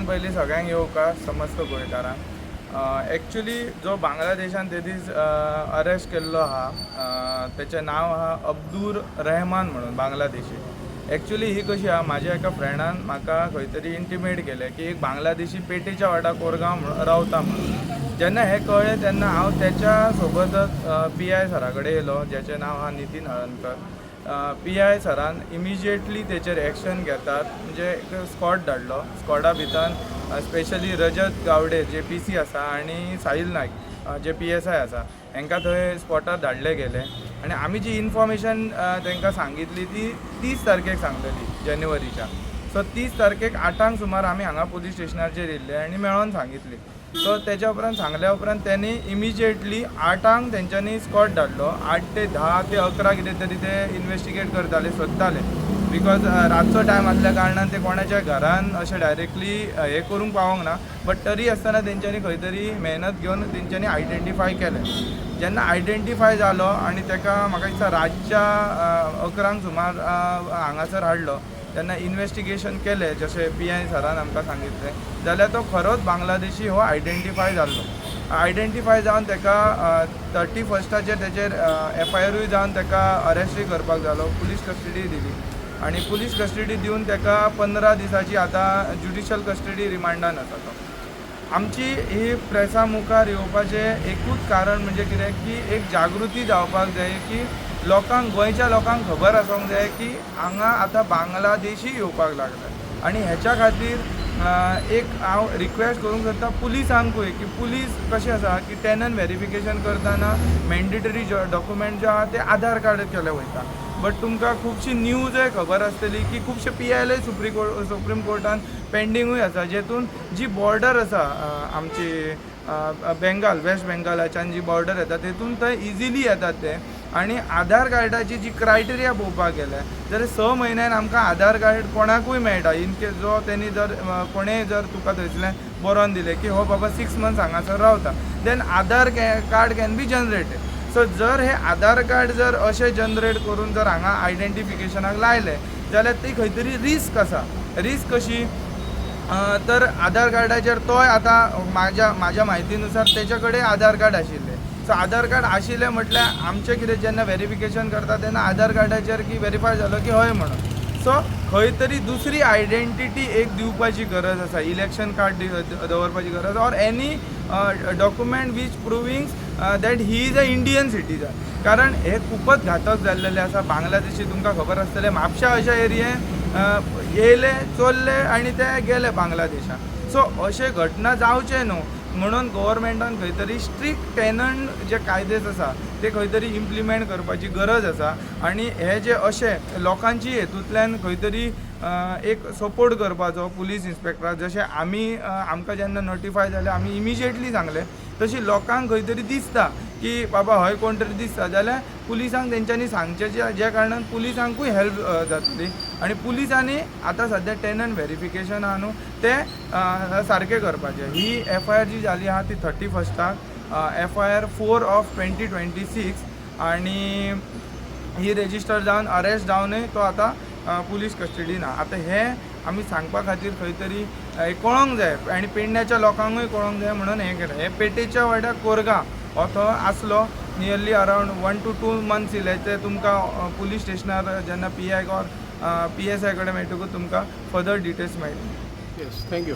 पयलीं सगळ्यांक येवकार समस्त गोंयकारांक एक्चुली जो बांगलादेशान ते दीस अरेस्ट केल्लो आहा तेचें नांव आहा अब्दूर रहमान म्हणून बांगलादेशी. एक्चुली ही कशी आहा, म्हाज्या एका फ्रेंडान म्हाका खंय तरी इंटिमेट केलें की एक बांगलादेशी पेटेच्या वाड्यार कोरगांव रावता म्हणून. जेन्ना हें कळ्ळें तेन्ना हांव तेच्या सोबतच PI सरा कडेन येयलो, जेचें नांव आहा नितीन हळर्णकर. PI सरान इमिजिएटली तेचेर एक्शन घेतात, म्हणजे एक स्क्वॉड धाडलो. स्क्वॉडा भितर स्पेशली रजत गावडे जे PC आसा आनी साहिल नायक जे PSI आसा, हांकां थंय स्पॉटार धाडले गेले. आनी आमी जी इन्फॉर्मेशन तांकां सांगितली ती 30 तारखेक सांगलेली जानेवारीच्या. सो 30 तारखेक 8 सुमार आमी हांगा पुलीस स्टेशनाचेर येयल्ले आनी मेळोन सांगितली. सो तेच्या उपरांत सांगल्या उपरांत त्यांनी इमिजिएटली 8 तेंच्यांनी स्क्वॉड धाडलो. 8 ते 10 ते 11 कितें तरी ते इन्वेस्टिगेट करताले, सोदताले. बिकॉज रातचो टायम आसल्या कारणान ते कोणाच्या घरान अशें डायरेक्टली हे करूंक पावोंक ना. बट तरी आसतना तेंच्यांनी खंय तरी मेहनत घेवन तेंच्यांनी आयडेंटिफाय केलें. जेन्ना आयडेंटिफाय जालो आनी तेका म्हाका दिसता रातच्या 11 सुमार हांगासर हाडलो, तेन्ना इन्वेस्टिगेशन केलें जशें PI सरान आमकां सांगितलें, जाल्यार तो खरोच बांगलादेशी हो आयडेंटिफाय जाल्लो. आयडेंटिफाय जावन तेका 31स्टाचेर तेचेर FIRूय जावन तेका अरेस्टूय करपाक जालो, पुलीस कस्टडी दिली. आनी पुलीस कस्टडी दिवन तेका 15 दिसाची आतां ज्युडिशियल कस्टडी रिमांडान आसा तो. आमची ही प्रेसा मुखार येवपाचें एकूच कारण म्हणजे कितें की एक जागृती जावपाक जाय की लोकांक, गोंयच्या लोकांक खबर आसूंक जाय की हांगा आतां बांगलादेशी येवपाक लागला. आनी हेच्या खातीर एक हांव रिक्वेस्ट करूंक सोदता पुलिसांकूय की पुलीस कशें आसा की टेनंट व्हेरिफिकेशन करतना मॅन्डेटरी डॉक्युमेंट जे आहा ते आधार कार्ड केले वयता. बट तुमकां खुबशी न्यूजय खबर आसतली की खुबशे PILय सुप्रीम कोर्टान पेंडिंगूय आसा, जेतून जी बॉर्डर आसा आमची बेंगाल, वेस्ट बेंगालाच्यान जी बॉर्डर येता तेतून थंय इजिली येतात ते. आनी आधार कार्डाची जी क्रायटेरिया पळोवपाक गेले जाल्यार 6 म्हयन्यान आमकां आधार कार्ड कोणाकूय मेळटा. इनकेस जो तेणी जर कोणेय जर तुका थंयसरल्यान बरोवन दिलें की हो बाबा 6 मंथ्स हांगासर रावता, then Aadhaar card can be generated. So जर हे आधार कार्ड जर अशें जनरेट करून जर हांगा आयडेंटिफिकेशनाक लायले जाल्यार ती खंय तरी रिस्क आसा. रिस्क कशी तर आधार कार्डाचेर तोय आतां म्हाज्या म्हायतीनुसार तेचे कडेन आधार कार्ड आशिल्लें. सो आधार कार्ड आशिल्लें म्हटल्यार आमचें कितें जेन्ना व्हेरिफिकेशन करता तेन्ना आधार कार्डाचेर की व्हेरीफाय जालो की हय म्हणून. सो खंय तरी दुसरी आयडेंटिटी एक दिवपाची गरज आसा, इलेक्शन कार्ड दवरपाची गरज, or any document which proving that he is a Indian citizen. कारण हे खूपच घातक जाल्लेले आसा. बांगलादेशी तुमकां खबर आसतलें, म्हापशा अशा एरियेन येयले, चोरले आनी ते गेले बांगलादेशान. सो अशे घटना जावचे न्हू म्हणून गव्हर्मेंटान खंय तरी स्ट्रिक्ट टेनंट जे कायदेस आसा ते खंय तरी इम्प्लिमेंट करपाची गरज आसा. आनी हे जे अशे लोकांची हेतूंतल्यान खंय तरी एक सपोर्ट करपाचो पुलीस इन्स्पेक्टराक, जशें आमी आमकां जेन्ना नोटिफाय जालें आमी इमिजिएटली सांगलें, तशी लोकांक खंय तरी दिसता की बाबा हय कोण तरी दिसता जाल्यार पुलिसांक तेंच्यांनी सांगचें, ज्या कारणान पुलिसांकूय हेल्प जातली. आनी पुलिसांनी आतां सद्या टेनंट व्हेरिफिकेशन आहा न्हू तें सारकें करपाचें. ही FIR जी जाली आहा ती 31स्टाक, FIR 4 ऑफ 2026, आनी ही रेजिस्टर जावन अरेस्ट जावनूय तो आतां पुलीस कस्टडीन आहा. आतां हें आमी सांगपा खातीर खंय तरी कळोंक जाय आनी पेडण्याच्या लोकांकूय कळोंक जाय म्हणून हें केलें. हे पेटेच्या वाड्यार कोरगांव हो थंय आसलो नियरली अरावंड 1 to 2 मंथ्स इले. ते तुमकां पुलीस स्टेशनार जेन्ना PI ऑर PSI कडेन मेळटकूच तुमकां फर्दर डिटेल्स मेळटली. Yes, thank you.